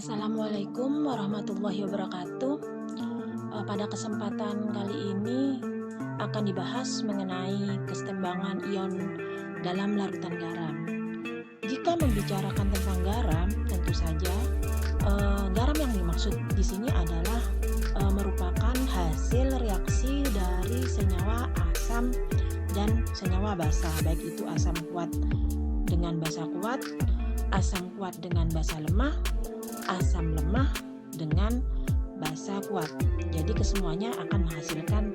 Assalamualaikum warahmatullahi wabarakatuh. Pada kesempatan kali ini akan dibahas mengenai kesetimbangan ion dalam larutan garam. Jika membicarakan tentang garam, tentu saja garam yang dimaksud di sini adalah merupakan hasil reaksi dari senyawa asam dan senyawa basa, baik itu asam kuat dengan basa kuat, asam kuat dengan basa lemah, asam lemah dengan basa kuat. Jadi kesemuanya akan menghasilkan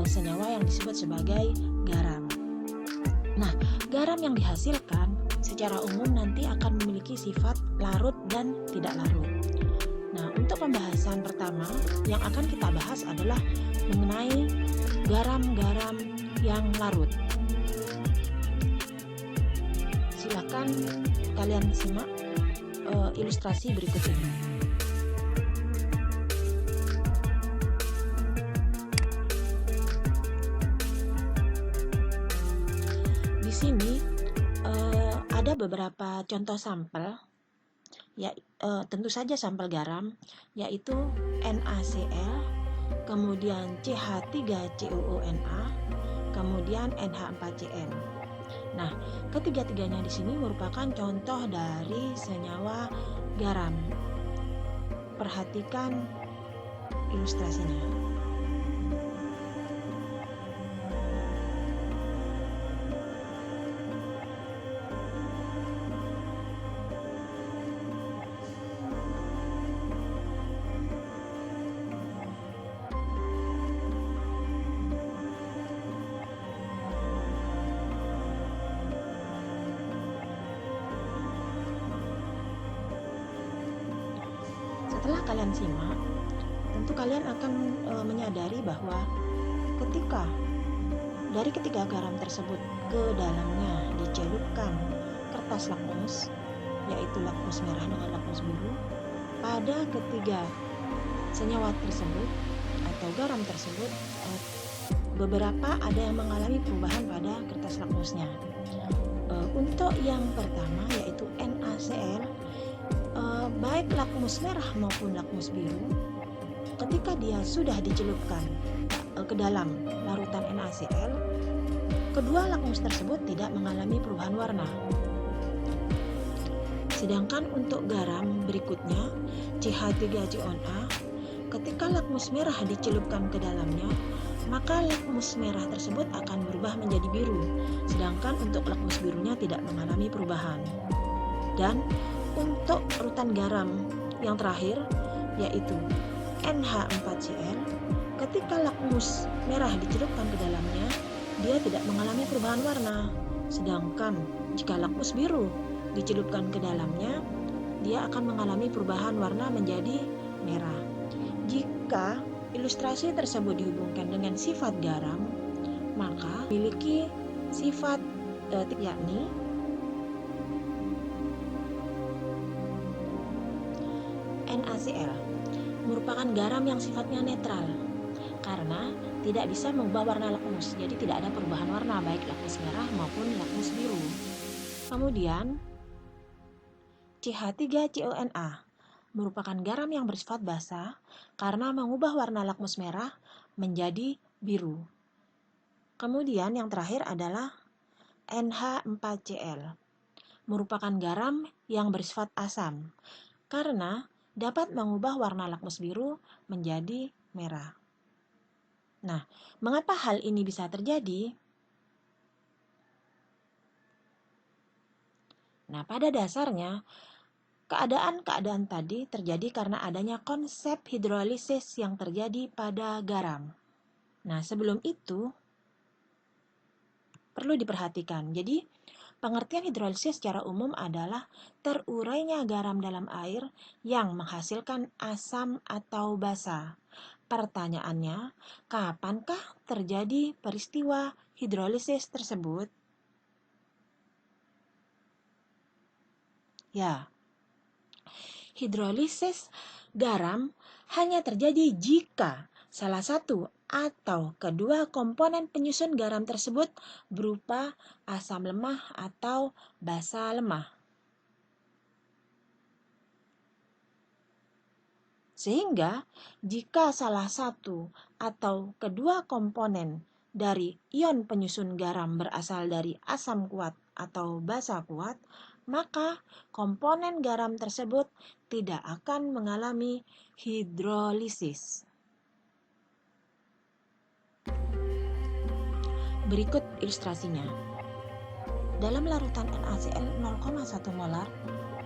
senyawa yang disebut sebagai garam. Nah, garam yang dihasilkan secara umum nanti akan memiliki sifat larut dan tidak larut. Nah, untuk pembahasan pertama yang akan kita bahas adalah mengenai garam-garam yang larut. Silakan kalian simak ilustrasi berikut ini. Di sini ada beberapa contoh sampel, ya tentu saja sampel garam, yaitu NaCl, kemudian CH3CuONa, kemudian NH4Cl. Nah, ketiga-tiganya di sini merupakan contoh dari senyawa garam. Perhatikan ilustrasinya. Setelah kalian simak, tentu kalian akan menyadari bahwa ketika dari ketiga garam tersebut ke dalamnya dicelupkan kertas lakmus, yaitu lakmus merah dengan lakmus biru, pada ketiga senyawa tersebut atau garam tersebut beberapa ada yang mengalami perubahan pada kertas lakmusnya. Untuk yang pertama yaitu NaCl, baik lakmus merah maupun lakmus biru, ketika dia sudah dicelupkan ke dalam larutan NaCl, kedua lakmus tersebut tidak mengalami perubahan warna. Sedangkan untuk garam berikutnya, CH3CuONa, ketika lakmus merah dicelupkan ke dalamnya, maka lakmus merah tersebut akan berubah menjadi biru, sedangkan untuk lakmus birunya tidak mengalami perubahan. Dan untuk urutan garam yang terakhir yaitu NH4Cl, ketika lakmus merah dicelupkan ke dalamnya, dia tidak mengalami perubahan warna. Sedangkan jika lakmus biru dicelupkan ke dalamnya, dia akan mengalami perubahan warna menjadi merah. Jika ilustrasi tersebut dihubungkan dengan sifat garam, maka memiliki sifat yakni NaCl merupakan garam yang sifatnya netral karena tidak bisa mengubah warna lakmus, jadi tidak ada perubahan warna baik lakmus merah maupun lakmus biru. Kemudian CH3CuONa merupakan garam yang bersifat basa karena mengubah warna lakmus merah menjadi biru. Kemudian yang terakhir adalah NH4Cl merupakan garam yang bersifat asam karena dapat mengubah warna lakmus biru menjadi merah. Nah, mengapa hal ini bisa terjadi? Nah, pada dasarnya keadaan-keadaan tadi terjadi karena adanya konsep hidrolisis yang terjadi pada garam. Nah, sebelum itu perlu diperhatikan. Jadi, pengertian hidrolisis secara umum adalah terurainya garam dalam air yang menghasilkan asam atau basa. Pertanyaannya, kapankah terjadi peristiwa hidrolisis tersebut? Ya, hidrolisis garam hanya terjadi jika salah satu atau kedua komponen penyusun garam tersebut berupa asam lemah atau basa lemah. Sehingga jika salah satu atau kedua komponen dari ion penyusun garam berasal dari asam kuat atau basa kuat, maka komponen garam tersebut tidak akan mengalami hidrolisis. Berikut ilustrasinya. Dalam larutan NaCl 0,1 molar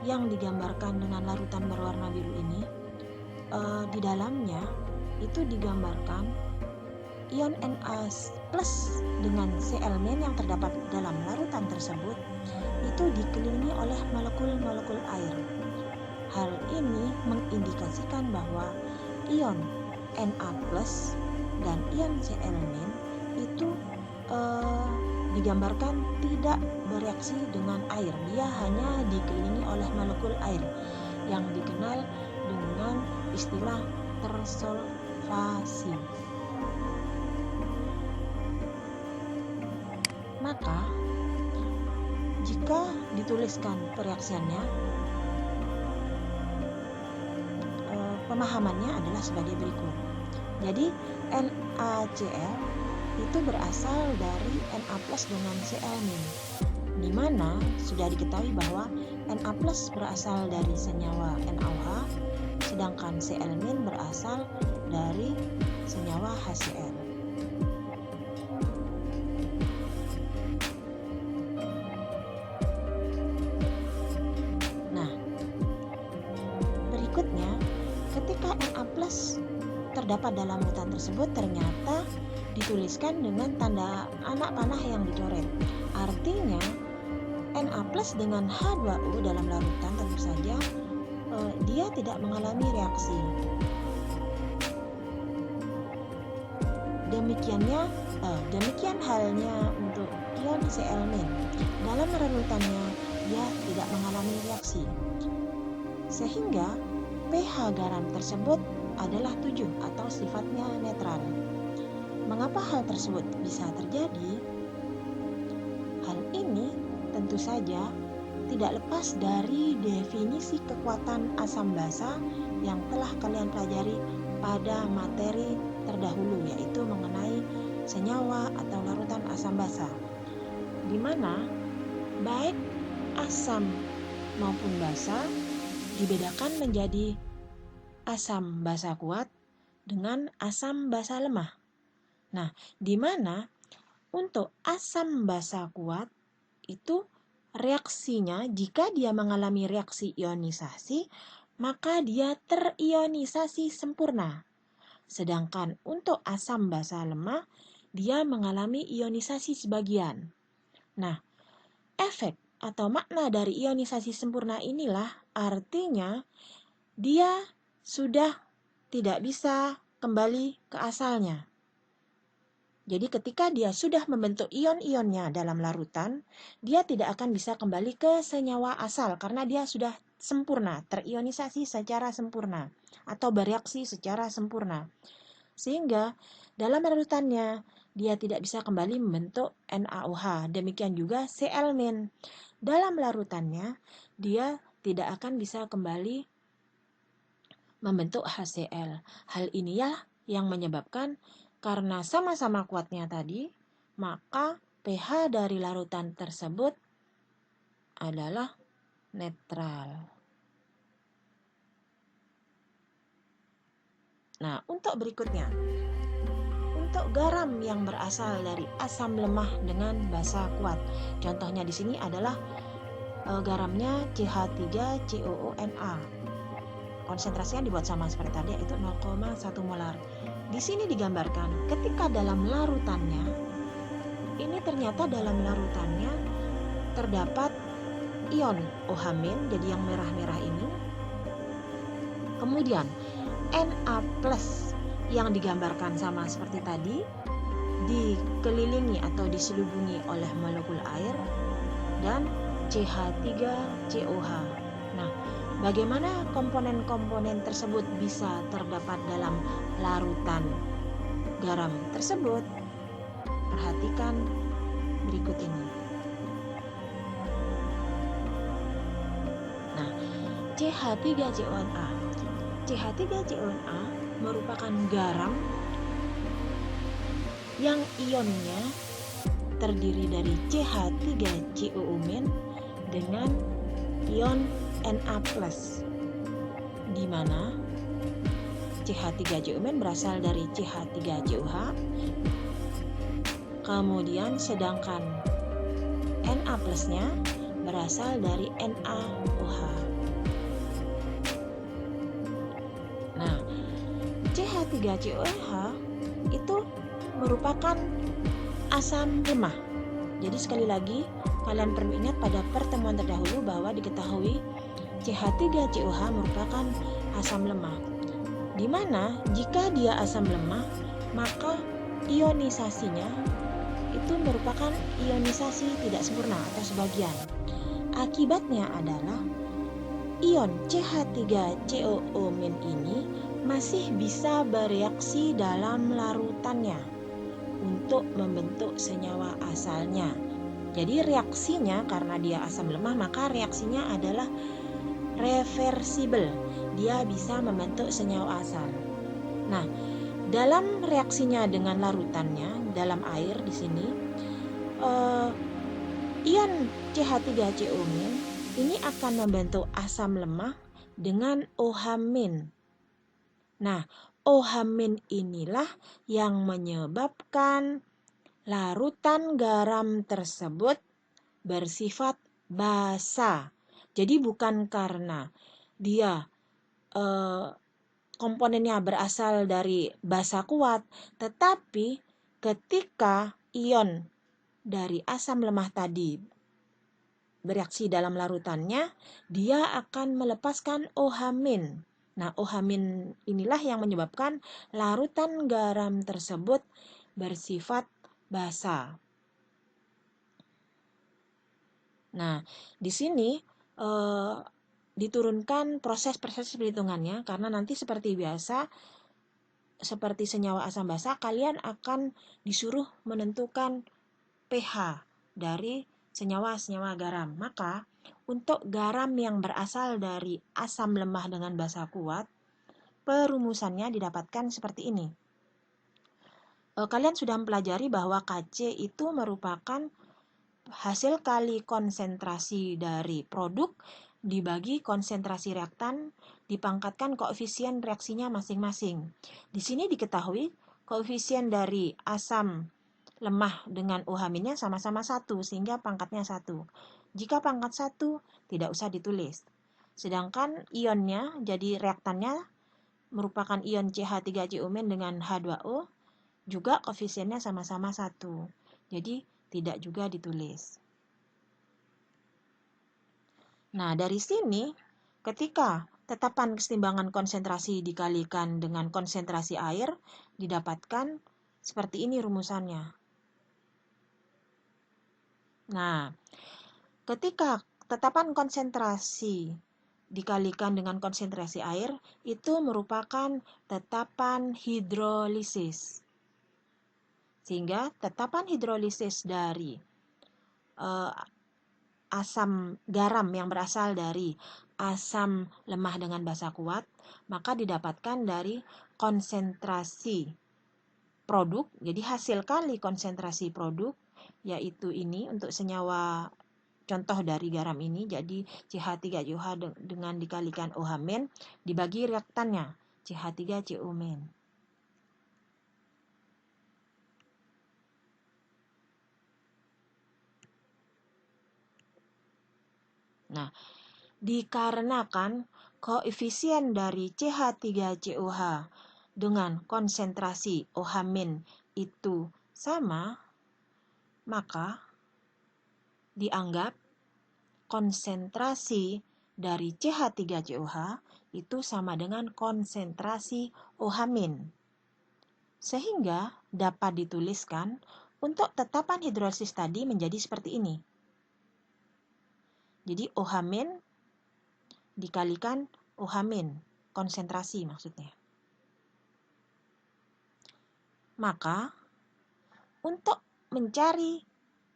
yang digambarkan dengan larutan berwarna biru ini, di dalamnya itu digambarkan ion Na plus dengan Cl- yang terdapat dalam larutan tersebut itu dikelilingi oleh molekul-molekul air. Hal ini mengindikasikan bahwa ion Na plus dan ion Cl- itu digambarkan tidak bereaksi dengan air. Dia hanya dikelilingi oleh molekul air yang dikenal dengan istilah tersolvasi. Maka jika dituliskan pereaksiannya, pemahamannya adalah sebagai berikut. Jadi NaCl itu berasal dari Na plus dengan Cl-, di mana sudah diketahui bahwa Na plus berasal dari senyawa NaOH, sedangkan Cl- berasal dari senyawa HCl. Nah, berikutnya, ketika Na plus terdapat dalam larutan tersebut ternyata dituliskan dengan tanda anak panah yang dicoret. Artinya Na plus dengan H2O dalam larutan tentu saja dia tidak mengalami reaksi. Demikian halnya untuk ion Cl-. Dalam larutannya dia tidak mengalami reaksi. Sehingga pH garam tersebut adalah 7 atau sifatnya netral. Mengapa hal tersebut bisa terjadi? Hal ini tentu saja tidak lepas dari definisi kekuatan asam basa yang telah kalian pelajari pada materi terdahulu, yaitu mengenai senyawa atau larutan asam basa, di mana baik asam maupun basa dibedakan menjadi asam basa kuat dengan asam basa lemah. Nah, di mana untuk asam basa kuat itu reaksinya jika dia mengalami reaksi ionisasi, maka dia terionisasi sempurna. Sedangkan untuk asam basa lemah, dia mengalami ionisasi sebagian. Nah, efek atau makna dari ionisasi sempurna inilah artinya dia sudah tidak bisa kembali ke asalnya. Jadi ketika dia sudah membentuk ion-ionnya dalam larutan, dia tidak akan bisa kembali ke senyawa asal karena dia sudah sempurna, terionisasi secara sempurna atau bereaksi secara sempurna. Sehingga dalam larutannya dia tidak bisa kembali membentuk NaOH. Demikian juga Cl-. Dalam larutannya dia tidak akan bisa kembali membentuk HCl. Hal inilah yang menyebabkan karena sama-sama kuatnya tadi, maka pH dari larutan tersebut adalah netral. Nah, untuk berikutnya, untuk garam yang berasal dari asam lemah dengan basa kuat. Contohnya di sini adalah garamnya CH3COONa. Konsentrasinya dibuat sama seperti tadi, yaitu 0,1 molar. Di sini digambarkan ketika dalam larutannya, ini ternyata dalam larutannya terdapat ion OH-, jadi yang merah-merah ini. Kemudian Na plus yang digambarkan sama seperti tadi, dikelilingi atau diselubungi oleh molekul air, dan CH3COH. Nah, bagaimana komponen-komponen tersebut bisa terdapat dalam larutan garam tersebut? Perhatikan berikut ini. Nah, CH3CONa CH3COA merupakan garam yang ionnya terdiri dari CH3COO- dengan ion Na+, di mana CH3COO- berasal dari CH3COH, kemudian sedangkan Na+-nya berasal dari NaOH. Nah, CH3COH itu merupakan asam lemah. Jadi sekali lagi, kalian perlu ingat pada pertemuan terdahulu bahwa diketahui CH3COH merupakan asam lemah. Di mana jika dia asam lemah, maka ionisasinya itu merupakan ionisasi tidak sempurna atau sebagian. Akibatnya adalah ion CH3COO- ini masih bisa bereaksi dalam larutannya untuk membentuk senyawa asalnya. Jadi reaksinya karena dia asam lemah, maka reaksinya adalah reversibel. Dia bisa membentuk senyawa asal. Nah, dalam reaksinya dengan larutannya dalam air di sini, ion CH3COO- ini akan membentuk asam lemah dengan OH-. Nah, OH- inilah yang menyebabkan larutan garam tersebut bersifat basa. Jadi bukan karena dia komponennya berasal dari basa kuat, tetapi ketika ion dari asam lemah tadi bereaksi dalam larutannya, dia akan melepaskan OH-. Nah, OH- inilah yang menyebabkan larutan garam tersebut bersifat basa. Nah, di sini diturunkan proses-proses perhitungannya karena nanti seperti biasa, seperti senyawa asam basa, kalian akan disuruh menentukan pH dari senyawa-senyawa garam. Maka untuk garam yang berasal dari asam lemah dengan basa kuat, perumusannya didapatkan seperti ini. Kalian sudah mempelajari bahwa Kc itu merupakan hasil kali konsentrasi dari produk dibagi konsentrasi reaktan dipangkatkan koefisien reaksinya masing-masing. Di sini diketahui koefisien dari asam lemah dengan OH-nya sama-sama 1 sehingga pangkatnya 1. Jika pangkat 1 tidak usah ditulis. Sedangkan ionnya jadi reaktannya merupakan ion CH3COO- dengan H2O, juga koefisiennya sama-sama 1. Jadi tidak juga ditulis. Nah, dari sini ketika tetapan kesetimbangan konsentrasi dikalikan dengan konsentrasi air, didapatkan seperti ini rumusannya. Nah, ketika tetapan konsentrasi dikalikan dengan konsentrasi air, itu merupakan tetapan hidrolisis. Sehingga tetapan hidrolisis dari asam garam yang berasal dari asam lemah dengan basa kuat, maka didapatkan dari konsentrasi produk. Jadi hasil kali konsentrasi produk, yaitu ini untuk senyawa contoh dari garam ini, jadi CH3COH dengan dikalikan OH- dibagi reaktannya CH3COO-. Nah, dikarenakan koefisien dari CH3COH dengan konsentrasi OH- itu sama, maka dianggap konsentrasi dari CH3COH itu sama dengan konsentrasi OH-. Sehingga dapat dituliskan untuk tetapan hidrolisis tadi menjadi seperti ini. Jadi OH- dikalikan OH-, konsentrasi maksudnya. Maka untuk mencari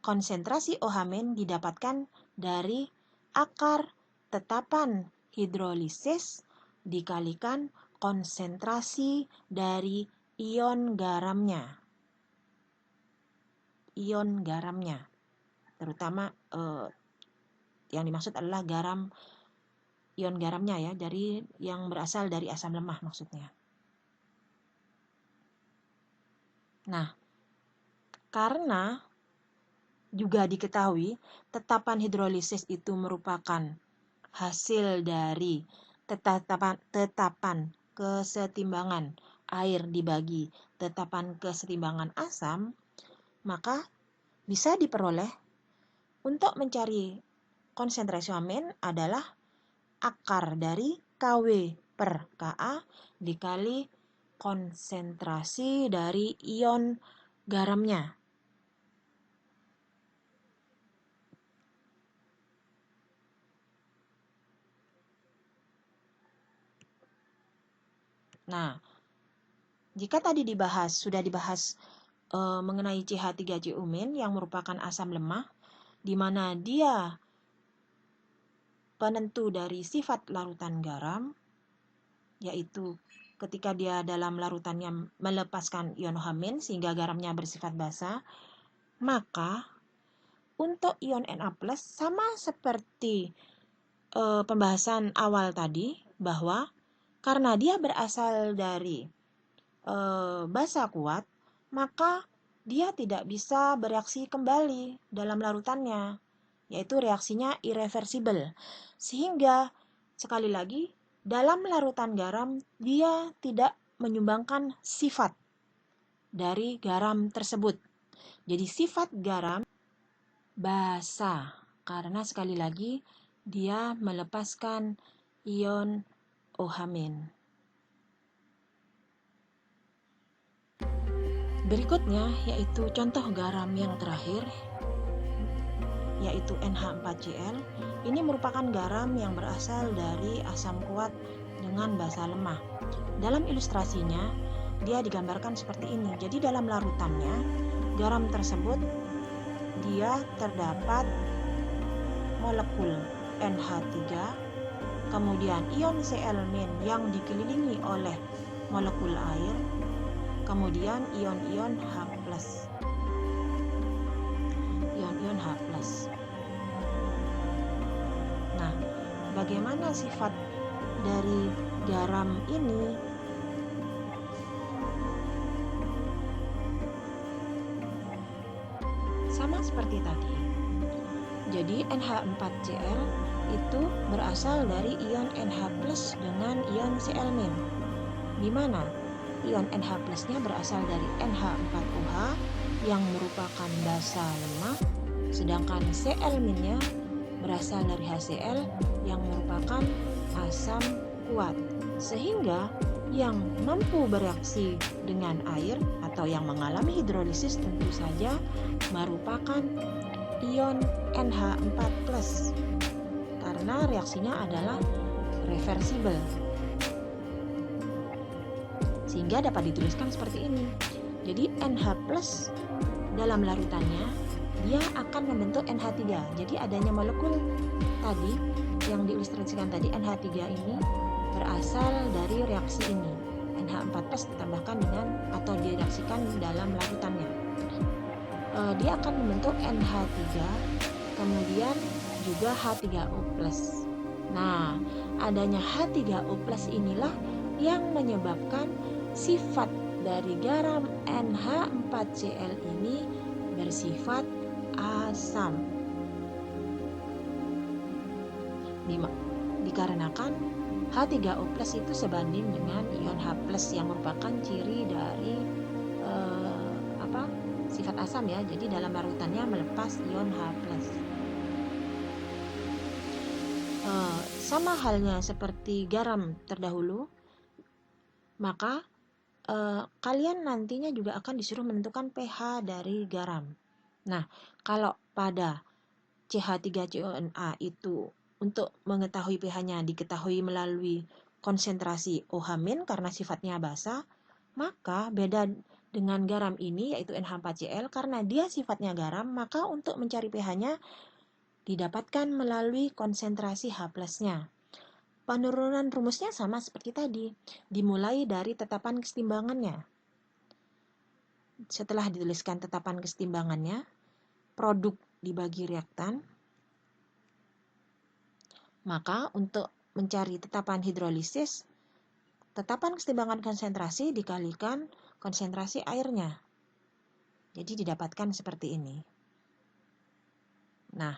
konsentrasi OH- didapatkan dari akar tetapan hidrolisis dikalikan konsentrasi dari ion garamnya. Ion garamnya, terutama yang dimaksud adalah ion garamnya ya, dari yang berasal dari asam lemah maksudnya. Nah, karena juga diketahui tetapan hidrolisis itu merupakan hasil dari tetapan kesetimbangan air dibagi tetapan kesetimbangan asam, maka bisa diperoleh untuk mencari konsentrasi amin adalah akar dari Kw per Ka dikali konsentrasi dari ion garamnya. Nah, jika tadi sudah dibahas mengenai CH3CuMin yang merupakan asam lemah, di mana dia penentu dari sifat larutan garam, yaitu ketika dia dalam larutannya melepaskan ion H- sehingga garamnya bersifat basa, maka untuk ion Na+, sama seperti pembahasan awal tadi, bahwa karena dia berasal dari basa kuat, maka dia tidak bisa bereaksi kembali dalam larutannya, yaitu reaksinya irreversible. Sehingga sekali lagi dalam larutan garam dia tidak menyumbangkan sifat dari garam tersebut. Jadi sifat garam basa karena sekali lagi dia melepaskan ion OH-. Berikutnya yaitu contoh garam yang terakhir, yaitu NH4Cl. Ini merupakan garam yang berasal dari asam kuat dengan basa lemah. Dalam ilustrasinya dia digambarkan seperti ini. Jadi dalam larutannya garam tersebut dia terdapat molekul NH3, kemudian ion Cl- yang dikelilingi oleh molekul air, kemudian ion-ion H+. Ion-ion H+. Nah, bagaimana sifat dari garam ini? Sama seperti tadi. Jadi NH4Cl itu berasal dari ion NH+ dengan ion Cl-, di mana ion NH+-nya berasal dari NH4OH yang merupakan basa lemah, sedangkan Cl-nya berasal dari HCl yang merupakan asam kuat. Sehingga yang mampu bereaksi dengan air atau yang mengalami hidrolisis tentu saja merupakan ion NH4+, karena reaksinya adalah reversible. Sehingga dapat dituliskan seperti ini. Jadi NH+ dalam larutannya dia akan membentuk NH3. Jadi adanya molekul tadi yang diilustrasikan tadi, NH3 ini berasal dari reaksi ini. NH4+ ditambahkan dengan atau direaksikan dalam larutannya. Dia akan membentuk NH3, kemudian juga H3O+. Nah, adanya H3O+ inilah yang menyebabkan sifat dari garam NH4Cl ini bersifat asam. Dikarenakan H3O+ itu sebanding dengan ion H+ yang merupakan ciri dari sifat asam ya. Jadi dalam larutannya melepas ion H+. Sama halnya seperti garam terdahulu, maka kalian nantinya juga akan disuruh menentukan pH dari garam. Nah, kalau pada CH3CONA itu untuk mengetahui pH-nya diketahui melalui konsentrasi OH- karena sifatnya basa, maka beda dengan garam ini yaitu NH4Cl karena dia sifatnya garam, maka untuk mencari pH-nya didapatkan melalui konsentrasi H+-nya. Penurunan rumusnya sama seperti tadi, dimulai dari tetapan kesetimbangannya. Setelah dituliskan tetapan kesetimbangannya, produk dibagi reaktan, maka untuk mencari tetapan hidrolisis, tetapan kesetimbangan konsentrasi dikalikan konsentrasi airnya. Jadi didapatkan seperti ini. Nah,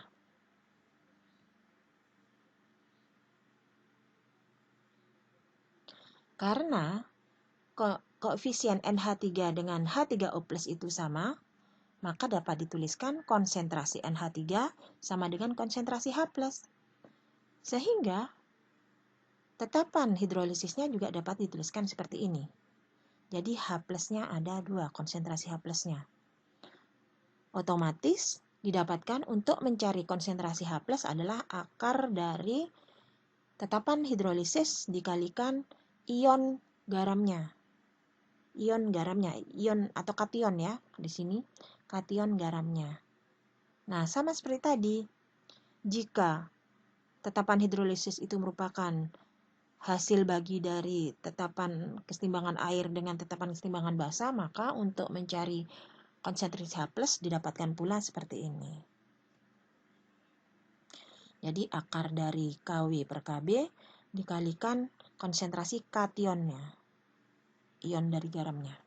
karena koefisien NH3 dengan H3O+ itu sama, maka dapat dituliskan konsentrasi NH3 sama dengan konsentrasi H+. Sehingga tetapan hidrolisisnya juga dapat dituliskan seperti ini. Jadi H+-nya ada 2, konsentrasi H+-nya. Otomatis didapatkan untuk mencari konsentrasi H+ adalah akar dari tetapan hidrolisis dikalikan ion garamnya. Ion garamnya, ion atau kation ya, di sini kation garamnya. Nah, sama seperti tadi, jika tetapan hidrolisis itu merupakan hasil bagi dari tetapan kesetimbangan air dengan tetapan kesetimbangan basa, maka untuk mencari konsentrasi H+ didapatkan pula seperti ini. Jadi akar dari Kw per Kb dikalikan konsentrasi kationnya, ion dari garamnya.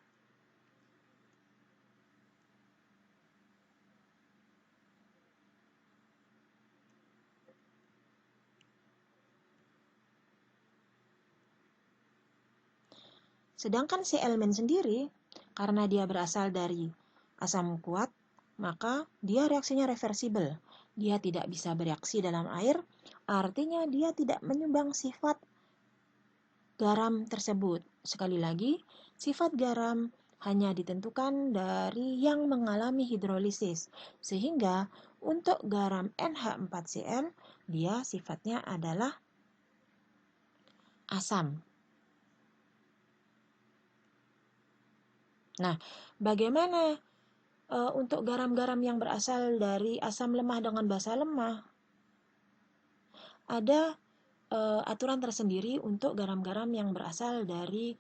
Sedangkan si elemen sendiri, karena dia berasal dari asam kuat, maka dia reaksinya reversibel. Dia tidak bisa bereaksi dalam air, artinya dia tidak menyumbang sifat garam tersebut. Sekali lagi, sifat garam hanya ditentukan dari yang mengalami hidrolisis. Sehingga untuk garam NH4Cl, dia sifatnya adalah asam. Nah, bagaimana untuk garam-garam yang berasal dari asam lemah dengan basa lemah? Ada aturan tersendiri untuk garam-garam yang berasal dari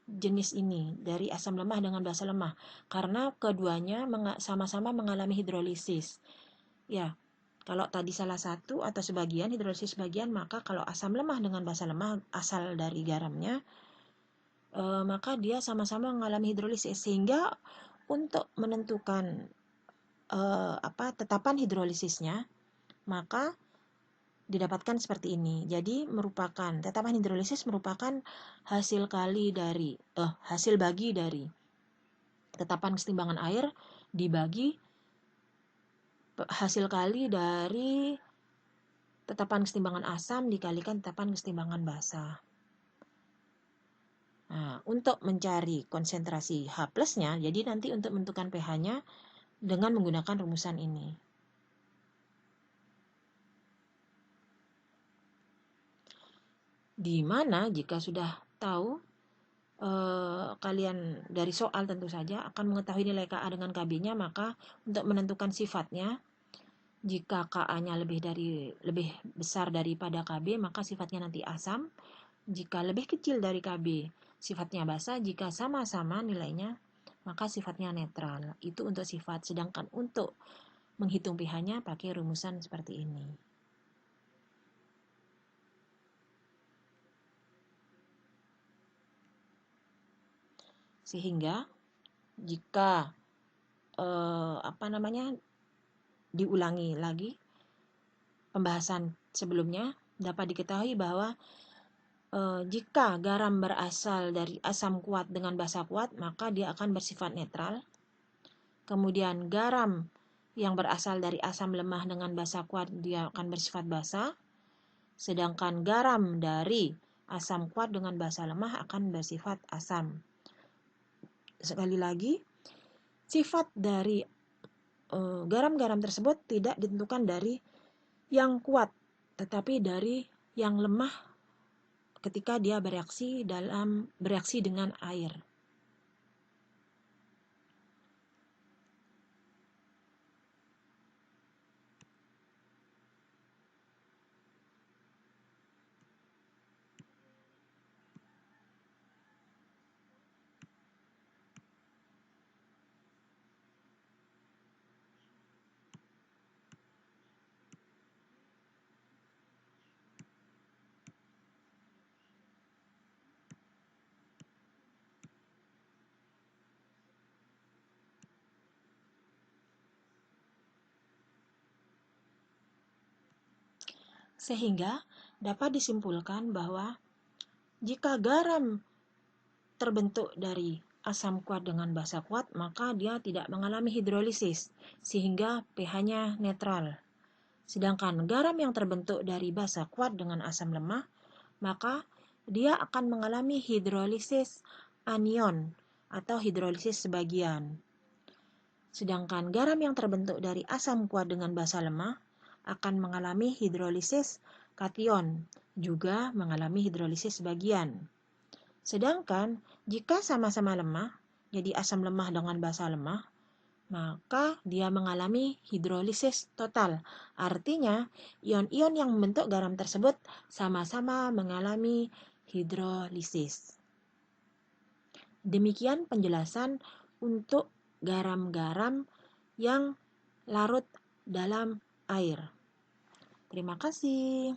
jenis ini, dari asam lemah dengan basa lemah, karena keduanya sama-sama mengalami hidrolisis. Ya, kalau tadi salah satu atau sebagian, hidrolisis sebagian, maka kalau asam lemah dengan basa lemah asal dari garamnya, maka dia sama-sama mengalami hidrolisis, sehingga untuk menentukan tetapan hidrolisisnya, maka didapatkan seperti ini. Jadi tetapan hidrolisis merupakan hasil bagi dari tetapan kesetimbangan air dibagi hasil kali dari tetapan kesetimbangan asam dikalikan tetapan kesetimbangan basa. Nah, untuk mencari konsentrasi H+-nya, jadi nanti untuk menentukan pH-nya dengan menggunakan rumusan ini. Di mana jika sudah tahu, kalian dari soal tentu saja akan mengetahui nilai Ka dengan Kb-nya, maka untuk menentukan sifatnya, jika Ka-nya lebih besar daripada Kb, maka sifatnya nanti asam. Jika lebih kecil dari Kb, sifatnya basa. Jika sama-sama nilainya, maka sifatnya netral. Itu untuk sifat. Sedangkan untuk menghitung pH-nya pakai rumusan seperti ini. Sehingga jika diulangi lagi pembahasan sebelumnya, dapat diketahui bahwa jika garam berasal dari asam kuat dengan basa kuat, maka dia akan bersifat netral. Kemudian garam yang berasal dari asam lemah dengan basa kuat, dia akan bersifat basa. Sedangkan garam dari asam kuat dengan basa lemah akan bersifat asam. Sekali lagi, sifat dari garam-garam tersebut tidak ditentukan dari yang kuat, tetapi dari yang lemah ketika dia bereaksi dengan air. Sehingga dapat disimpulkan bahwa jika garam terbentuk dari asam kuat dengan basa kuat, maka dia tidak mengalami hidrolisis, sehingga pH-nya netral. Sedangkan garam yang terbentuk dari basa kuat dengan asam lemah, maka dia akan mengalami hidrolisis anion atau hidrolisis sebagian. Sedangkan garam yang terbentuk dari asam kuat dengan basa lemah akan mengalami hidrolisis kation, juga mengalami hidrolisis sebagian. Sedangkan jika sama-sama lemah, jadi asam lemah dengan basa lemah, maka dia mengalami hidrolisis total. Artinya, ion-ion yang membentuk garam tersebut sama-sama mengalami hidrolisis. Demikian penjelasan untuk garam-garam yang larut dalam air. Terima kasih.